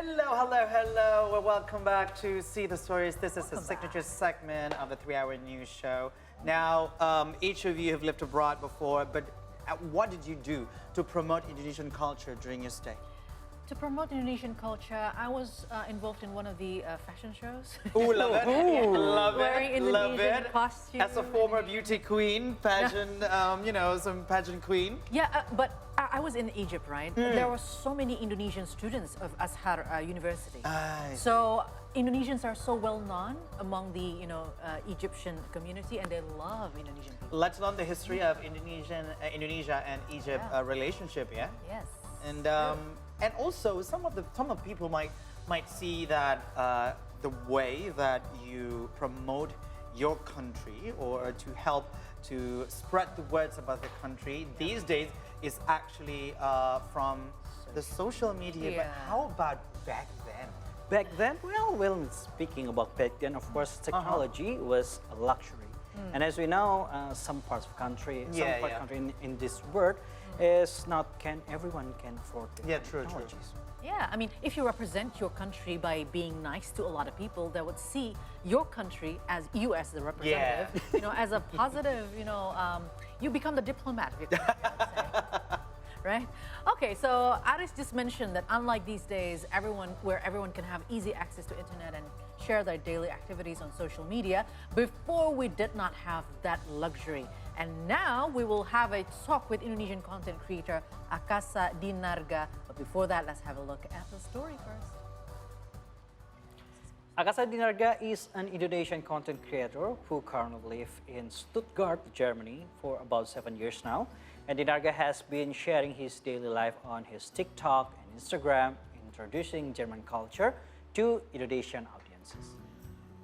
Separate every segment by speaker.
Speaker 1: Hello, hello, hello. Well, welcome back to See the Stories. This is the
Speaker 2: Welcome
Speaker 1: signature
Speaker 2: back.
Speaker 1: segment of the 3-hour news show. Now, each of you have lived abroad before, but what did you do to promote Indonesian culture during your stay?
Speaker 2: To promote Indonesian culture, I was involved in one of the fashion shows.
Speaker 1: Ooh, love it. Love
Speaker 2: Wearing
Speaker 1: it. Love
Speaker 2: Indonesian
Speaker 1: it.
Speaker 2: costume.
Speaker 1: As a former beauty queen, pageant, some pageant queen.
Speaker 2: Yeah, but I was in Egypt, right? There were so many Indonesian students of Azhar University. So Indonesians are so well known among the Egyptian community, and they love Indonesian people.
Speaker 1: Let's learn the history of Indonesia and Egypt relationship, yeah?
Speaker 2: Yes.
Speaker 1: And also some of people might see that the way that you promote your country or to help to spread the words about the country these days is actually from the social media. But how about back then?
Speaker 3: Back then, well, speaking about back then, of course, technology was a luxury. And as we know, some parts of country, country in this world is not everyone can afford the technologies.
Speaker 2: Yeah, I mean, if you represent your country by being nice to a lot of people, they would see your country as you as the representative, as a positive, you become the diplomat of your country, I would say. Right? Okay, so Aris just mentioned that unlike these days, where everyone can have easy access to internet and share their daily activities on social media, before we did not have that luxury. And now we will have a talk with Indonesian content creator Akasa Dinarga. But before that, let's have a look at the story first.
Speaker 3: Akasa Dinarga is an Indonesian content creator who currently lives in Stuttgart, Germany for about 7 years now. And Dinarga has been sharing his daily life on his TikTok and Instagram, introducing German culture to Indonesian audiences.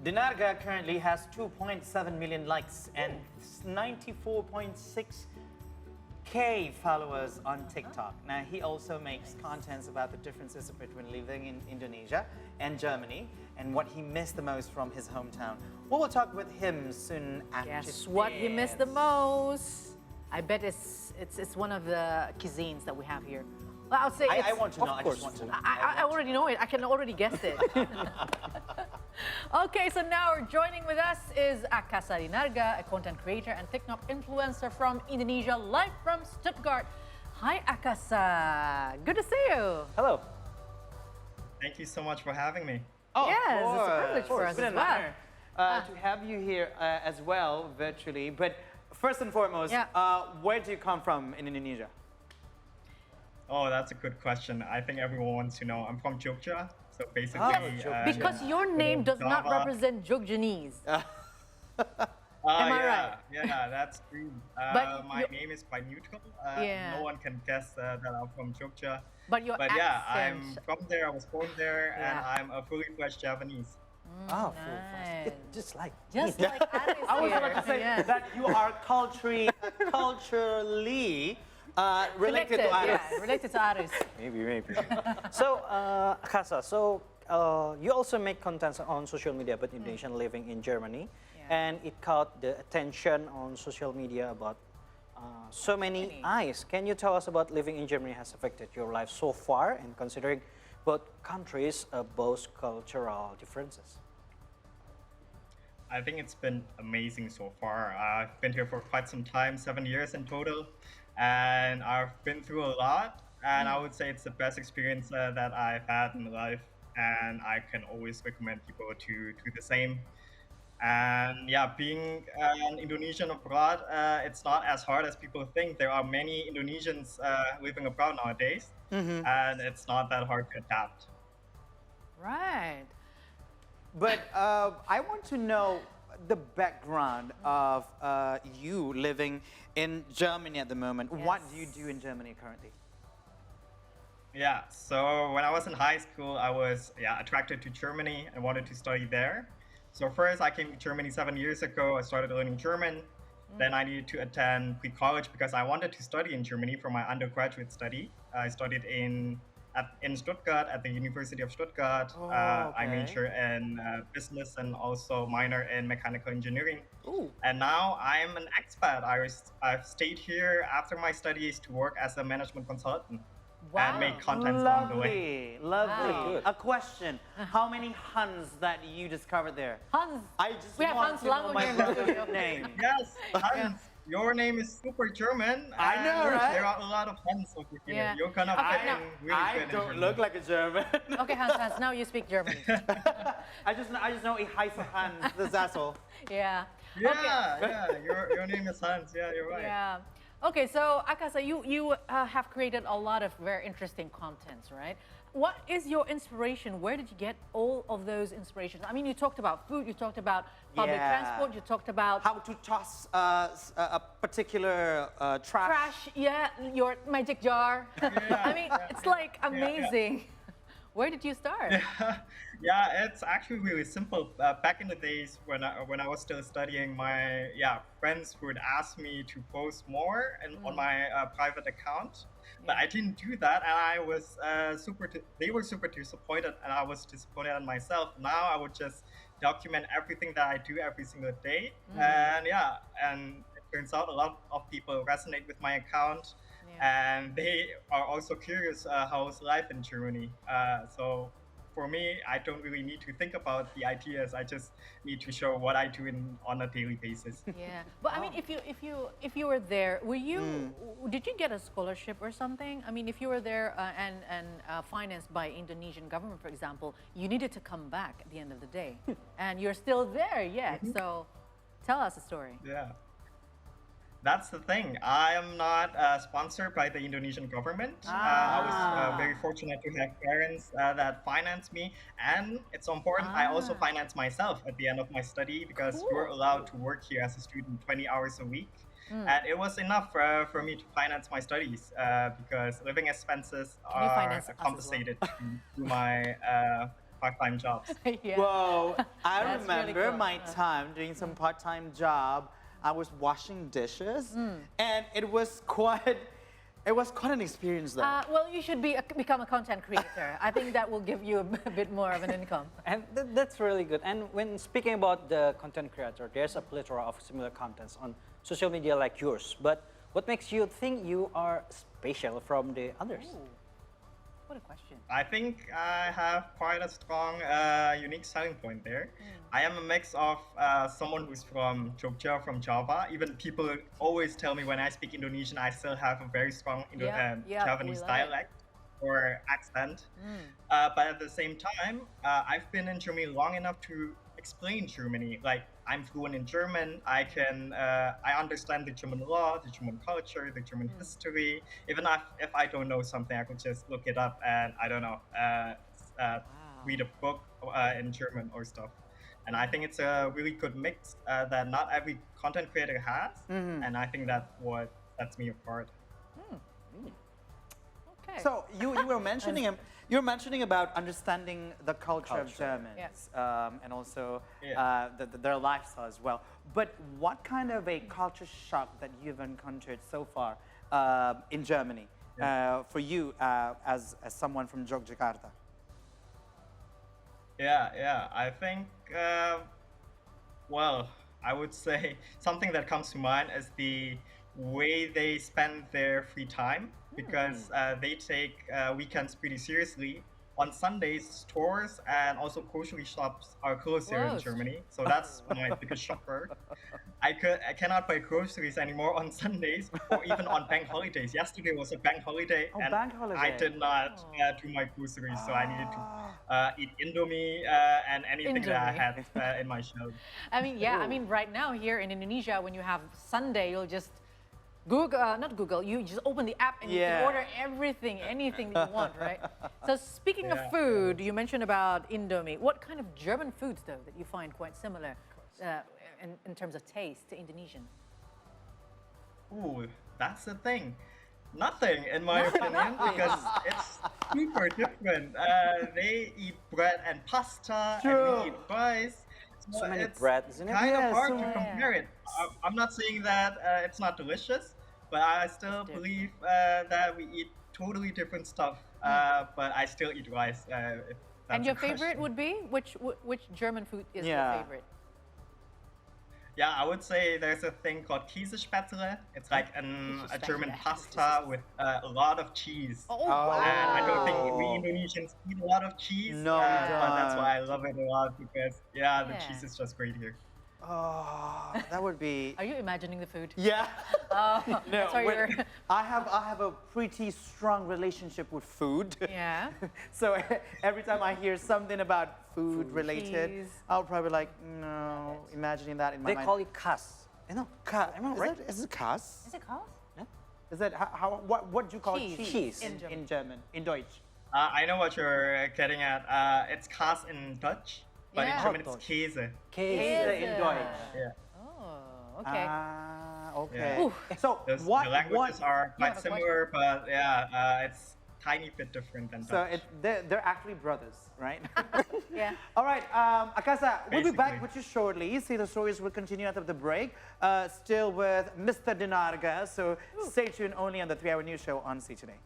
Speaker 1: Dinarga currently has 2.7 million likes and 94.6K followers on TikTok. Now, he also makes contents about the differences between living in Indonesia and Germany and what he missed the most from his hometown. We will talk with him soon after
Speaker 2: Guess what he missed the most? I bet it's one of the cuisines that we have here. Well, I'll say
Speaker 1: I want to know.
Speaker 3: Of
Speaker 1: I
Speaker 3: course.
Speaker 1: just want to know.
Speaker 2: I already know it. I can already guess it. Okay, so now joining with us is Akasa Dinarga, a content creator and TikTok influencer from Indonesia, live from Stuttgart. Hi, Akasa. Good to see you.
Speaker 3: Hello.
Speaker 4: Thank you so much for having me.
Speaker 1: Oh,
Speaker 2: Yes,
Speaker 1: of
Speaker 2: it's a privilege for
Speaker 1: course.
Speaker 2: us
Speaker 1: It's been
Speaker 2: as
Speaker 1: an
Speaker 2: well.
Speaker 1: honor to have you here as well, virtually. But first and foremost, where do you come from in Indonesia?
Speaker 4: Oh, that's a good question. I think everyone wants to know. I'm from Jogja, so basically...
Speaker 2: Because your name does not
Speaker 4: Java.
Speaker 2: represent Jogjanese. Am I right?
Speaker 4: Yeah, that's true.
Speaker 2: But
Speaker 4: my name is quite neutral. No one can guess that I'm from Jogja.
Speaker 2: But your
Speaker 4: But yeah, I'm
Speaker 2: accent.
Speaker 4: from there. I was born there, and
Speaker 2: Yeah.
Speaker 4: I'm a fully fledged Japanese.
Speaker 3: Oh,
Speaker 2: Nice.
Speaker 3: just like
Speaker 2: Just
Speaker 3: me.
Speaker 2: like Aris
Speaker 1: I was
Speaker 2: here.
Speaker 1: about to say
Speaker 2: Yes.
Speaker 1: that you are culturally related to us.
Speaker 2: Yeah, related to Aris.
Speaker 3: Maybe. So, Akasa, you also make contents on social media about Indonesian living in Germany, and it caught the attention on social media about so many eyes. Can you tell us about living in Germany has affected your life so far, and considering both countries both cultural differences?
Speaker 4: I think it's been amazing so far. I've been here for quite some time, 7 years in total, and I've been through a lot. And I would say it's the best experience that I've had in life, and I can always recommend people to do the same. And yeah, being an Indonesian abroad, it's not as hard as people think. There are many Indonesians living abroad nowadays, and it's not that hard to adapt.
Speaker 2: Right.
Speaker 1: But I want to know the background of you living in Germany at the moment. What do you do in Germany currently?
Speaker 4: Yeah, so when I was in high school, I was attracted to Germany and wanted to study there. So first I came to Germany 7 years ago. I started learning German. Then I needed to attend pre-college because I wanted to study in Germany for my undergraduate study. I studied in Stuttgart at the University of Stuttgart. I major in business and also minor in mechanical engineering. And now I'm an expat. I've stayed here after my studies to work as a management consultant. and make content along the way.
Speaker 1: Lovely.
Speaker 2: Wow.
Speaker 3: Good.
Speaker 1: A question. How many Huns that you discovered there?
Speaker 2: Hans.
Speaker 1: I just
Speaker 2: We have
Speaker 1: want
Speaker 2: Hans
Speaker 1: to know
Speaker 2: Lange
Speaker 1: my
Speaker 2: here in the
Speaker 1: brother's
Speaker 2: studio.
Speaker 1: name.
Speaker 4: Yes, Hans, your name is super German.
Speaker 1: I know,
Speaker 4: and
Speaker 1: right?
Speaker 4: There are a lot of Huns over here.
Speaker 2: Yeah.
Speaker 4: You're gonna
Speaker 2: Okay,
Speaker 4: fit
Speaker 2: now-
Speaker 4: in really
Speaker 1: I
Speaker 4: good in
Speaker 1: don't
Speaker 4: Germany.
Speaker 1: look like a German.
Speaker 2: Okay, Hans, now you speak German.
Speaker 1: I just know ich heiße Hans. That's all.
Speaker 2: Yeah.
Speaker 4: Yeah,
Speaker 2: Okay.
Speaker 4: yeah. Your name is Hans. Yeah, you're right.
Speaker 2: Yeah. Okay, so Akasa, you have created a lot of very interesting contents, right? What is your inspiration? Where did you get all of those inspirations? I mean, you talked about food, you talked about public
Speaker 1: Yeah.
Speaker 2: transport, you talked about
Speaker 1: How to toss a particular trash.
Speaker 2: trash, yeah, your magic jar. I mean, it's like amazing. Where did you start?
Speaker 4: Yeah, it's actually really simple. Back in the days when I was still studying, my friends would ask me to post more on my private account, but I didn't do that, and I was they were super disappointed, and I was disappointed in myself. Now I would just document everything that I do every single day, and it turns out a lot of people resonate with my account. And they are also curious how's life in Germany. So for me, I don't really need to think about the ideas. I just need to show what I do on a daily basis.
Speaker 2: Yeah, but I mean, if you were there, were you? Did you get a scholarship or something? I mean, if you were there and financed by Indonesian government, for example, you needed to come back at the end of the day, and you're still there yet. So, tell us a story.
Speaker 4: Yeah. That's the thing. I am not sponsored by the Indonesian government. I was very fortunate to have parents that financed me, and it's important. I also finance myself at the end of my study because you're allowed to work here as a student 20 hours a week, and it was enough for me to finance my studies because living expenses
Speaker 2: you
Speaker 4: are
Speaker 2: finance us as well?
Speaker 4: compensated through my part-time jobs.
Speaker 2: Yeah.
Speaker 1: Whoa, I
Speaker 2: That's really
Speaker 1: remember
Speaker 2: cool.
Speaker 1: my time doing some part-time job. I was washing dishes, and it was quite an experience though.
Speaker 2: Well, you should become a content creator. I think that will give you a bit more of an income.
Speaker 3: And that's really good. And when speaking about the content creator, there's a plethora of similar contents on social media like yours. But what makes you think you are special from the others?
Speaker 2: Ooh, what a question.
Speaker 4: I think I have quite a strong, unique selling point there. I am a mix of someone who's from Jogja, from Java. Even people always tell me when I speak Indonesian, I still have a very strong Javanese
Speaker 2: we love it.
Speaker 4: dialect or accent. But at the same time, I've been in Germany long enough to explain Germany. Like, I'm fluent in German. I understand the German law, the German culture, the German history. Even if I don't know something, I could just look it up and I don't know, read a book in German or stuff. And I think it's a really good mix that not every content creator has, and I think that's what sets me apart.
Speaker 2: Okay.
Speaker 1: So you were mentioning about understanding the culture of Germans,
Speaker 2: Yes.
Speaker 1: and also their lifestyle as well. But what kind of a culture shock that you've encountered so far in Germany for you as someone from Yogyakarta?
Speaker 4: Yeah. I think, I would say something that comes to mind is the way they spend their free time, because they take weekends pretty seriously. On Sundays, stores and also grocery shops are closed here in
Speaker 2: Closed.
Speaker 4: Germany. So that's my biggest shocker. I cannot buy groceries anymore on Sundays or even on bank holidays. Yesterday was a bank holiday,
Speaker 1: Oh,
Speaker 4: and
Speaker 1: bank holiday.
Speaker 4: I did not do my groceries, so I needed to eat Indomie and anything that I had in my shelf.
Speaker 2: I mean, yeah. I mean, right now here in Indonesia, when you have Sunday, you'll just not Google. You just open the app and you can order everything, anything that you want, right? So speaking of food, you mentioned about Indomie. What kind of German foods, though, that you find quite similar in terms of taste to Indonesian?
Speaker 4: Ooh, that's the thing. Nothing, in my opinion, because it's super different. They eat bread and pasta, and we eat rice.
Speaker 3: So many
Speaker 4: it's
Speaker 3: bread, isn't it?
Speaker 4: kind of hard
Speaker 1: so
Speaker 4: to compare it. I'm not saying that it's not delicious, but I still believe that we eat totally different stuff. But I still eat rice. If that's
Speaker 2: And your
Speaker 4: a question.
Speaker 2: favorite would be which German food is
Speaker 1: Yeah.
Speaker 2: your favorite?
Speaker 4: Yeah, I would say there's a thing called Käsespätzle. It's like a German pasta with a lot of cheese.
Speaker 2: Oh, wow.
Speaker 4: And I don't think we Indonesians eat a lot of cheese.
Speaker 1: No, we
Speaker 4: but that's
Speaker 1: don't.
Speaker 4: why I love it a lot because, the
Speaker 2: Yeah.
Speaker 4: cheese is just great here.
Speaker 1: Oh, that would be.
Speaker 2: Are you imagining the food?
Speaker 1: Yeah.
Speaker 2: Oh,
Speaker 1: No,
Speaker 2: that's why
Speaker 1: wait,
Speaker 2: you're...
Speaker 1: I have a pretty strong relationship with food.
Speaker 2: Yeah.
Speaker 1: So every time I hear something about food related,
Speaker 2: Cheese.
Speaker 1: I'll probably like, no, imagining that in my
Speaker 3: They
Speaker 1: mind.
Speaker 3: call it kas. You know, am I
Speaker 1: Is
Speaker 3: right?
Speaker 1: is it Kass?
Speaker 2: Is it called?
Speaker 1: Is that what do you call
Speaker 2: Cheese.
Speaker 3: Cheese.
Speaker 1: in German, in Deutsch?
Speaker 4: I know what you're getting at. It's Käse in Dutch, but
Speaker 2: Yeah.
Speaker 4: in German
Speaker 1: Oh,
Speaker 4: it's Käse.
Speaker 3: Käse in Deutsch.
Speaker 4: Yeah.
Speaker 2: Oh, okay.
Speaker 1: Okay.
Speaker 4: Yeah.
Speaker 1: So
Speaker 4: The languages are
Speaker 2: You have
Speaker 4: quite
Speaker 2: a
Speaker 4: similar, but it's tiny bit different than
Speaker 1: So
Speaker 4: Dutch.
Speaker 1: they're actually brothers, right?
Speaker 2: Yeah.
Speaker 1: All right, Akasa, we'll be back
Speaker 4: Basically.
Speaker 1: with you shortly. See, the stories will continue after the break. Still with Mr. Dinarga, so stay tuned only on the 3 Hour News Show on C Today.